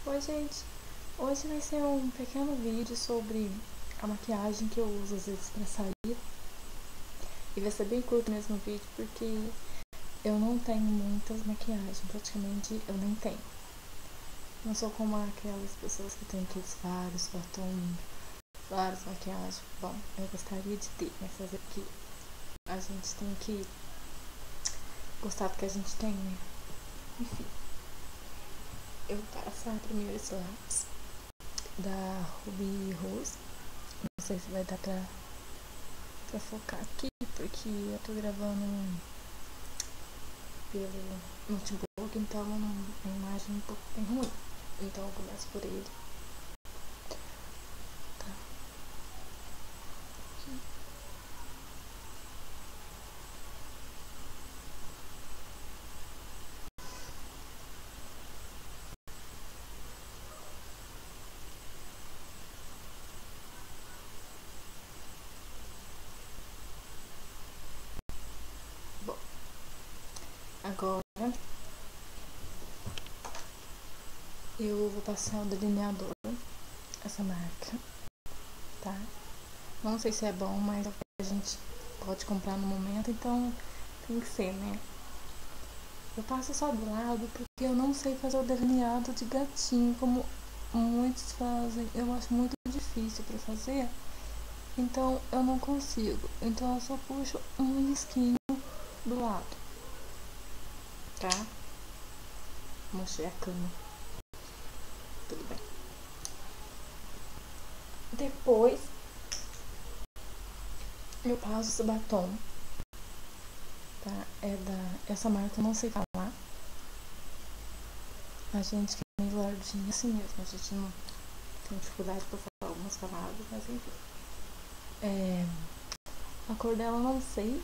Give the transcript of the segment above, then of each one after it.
Oi gente, hoje vai ser um pequeno vídeo sobre a maquiagem que eu uso às vezes pra sair. E vai ser bem curto mesmo o vídeo porque eu não tenho muitas maquiagens, praticamente eu nem tenho. Não sou como aquelas pessoas que têm aqueles vários batons, várias maquiagens. Bom, eu gostaria de ter, mas fazer que a gente tem que gostar do que a gente tem, né? Enfim, eu vou passar primeiro esse lápis da Ruby Rose. Não sei se vai dar pra focar aqui, porque eu tô gravando pelo notebook, então a imagem é um pouco bem ruim. Então eu começo por ele. Tá. Aqui. Bom, agora eu vou passar o delineador, essa marca, tá? Não sei se é bom, mas a gente pode comprar no momento, então tem que ser, né? Eu passo só do lado porque eu não sei fazer o delineado de gatinho como muitos fazem. Eu acho muito difícil pra fazer, então eu não consigo. Então eu só puxo um risquinho do lado, tá? Mostrei a cama. Tudo bem. Depois eu passo esse batom, tá? Essa marca eu não sei falar. A gente que é meio lardinha assim mesmo, a gente não tem dificuldade pra falar algumas palavras, mas enfim. A cor dela eu não sei.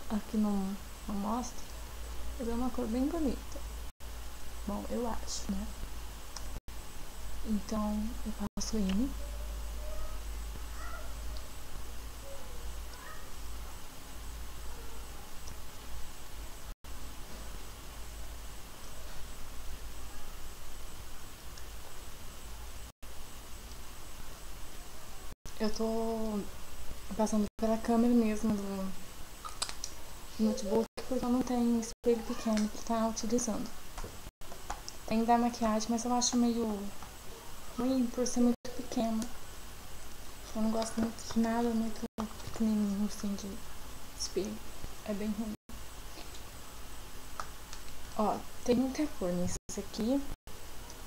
Aqui não mostra, mas é uma cor bem bonita. Bom, eu acho, né? Então eu passo ele. Eu tô passando pela câmera mesmo do notebook porque eu não tenho espelho pequeno que tá utilizando. Tem da maquiagem, mas eu acho meio ruim por ser muito pequeno. Eu não gosto muito de nada muito pequenininho assim de espelho. É bem ruim. Ó, tem muita cor nisso aqui,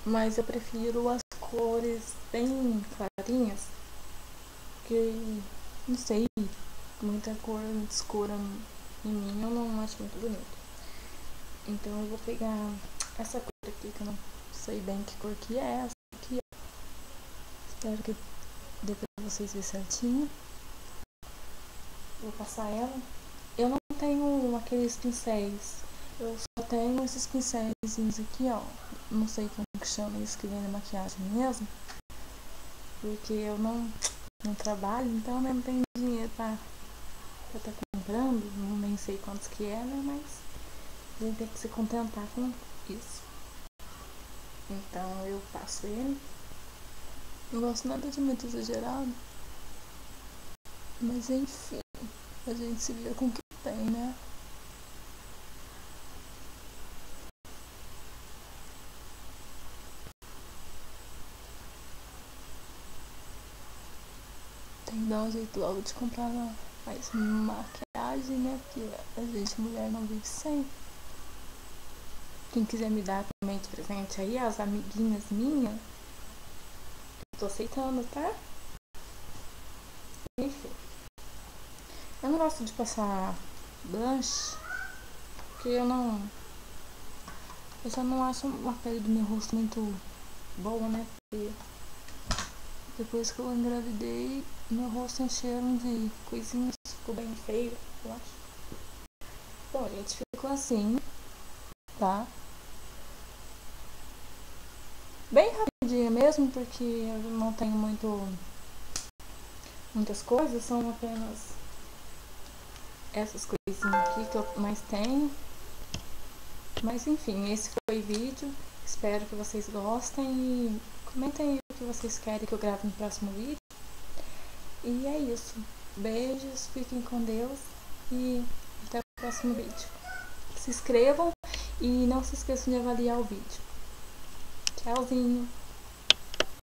mas eu prefiro as cores bem clarinhas, porque, não sei, muita cor muito escura em mim eu não acho muito bonito. Então eu vou pegar essa cor aqui, que eu não sei bem que cor que é essa aqui. Espero que dê pra vocês verem certinho. Vou passar ela. Eu não tenho aqueles pincéis, eu só tenho esses pincéis aqui, ó. Não sei como que chama isso, que vem na maquiagem mesmo, porque eu não trabalho, então eu não tenho dinheiro pra estar comprando, nem sei quantos que é, né, mas a gente tem que se contentar com isso. Então eu passo ele. Não gosto nada de muito exagerado, mas enfim, a gente se vira com o que tem, né? Tem que dar um jeito logo de comprar mais maquiagem, né? Porque a gente, mulher, não vive sem. Quem quiser me dar também de presente aí, as amiguinhas minhas, tô aceitando, tá? Enfim. Eu não gosto de passar blush, porque eu já não acho a pele do meu rosto muito boa, né? Porque depois que eu engravidei, meu rosto encheram de coisinhas, ficou bem feio, eu acho. Bom, gente, ficou assim, tá? Bem rapidinho mesmo, porque eu não tenho muitas coisas, são apenas essas coisinhas aqui que eu mais tenho. Mas enfim, esse foi o vídeo. Espero que vocês gostem e comentem aí o que vocês querem que eu grave no próximo vídeo. E é isso. Beijos, fiquem com Deus e até o próximo vídeo. Se inscrevam e não se esqueçam de avaliar o vídeo. Tchauzinho!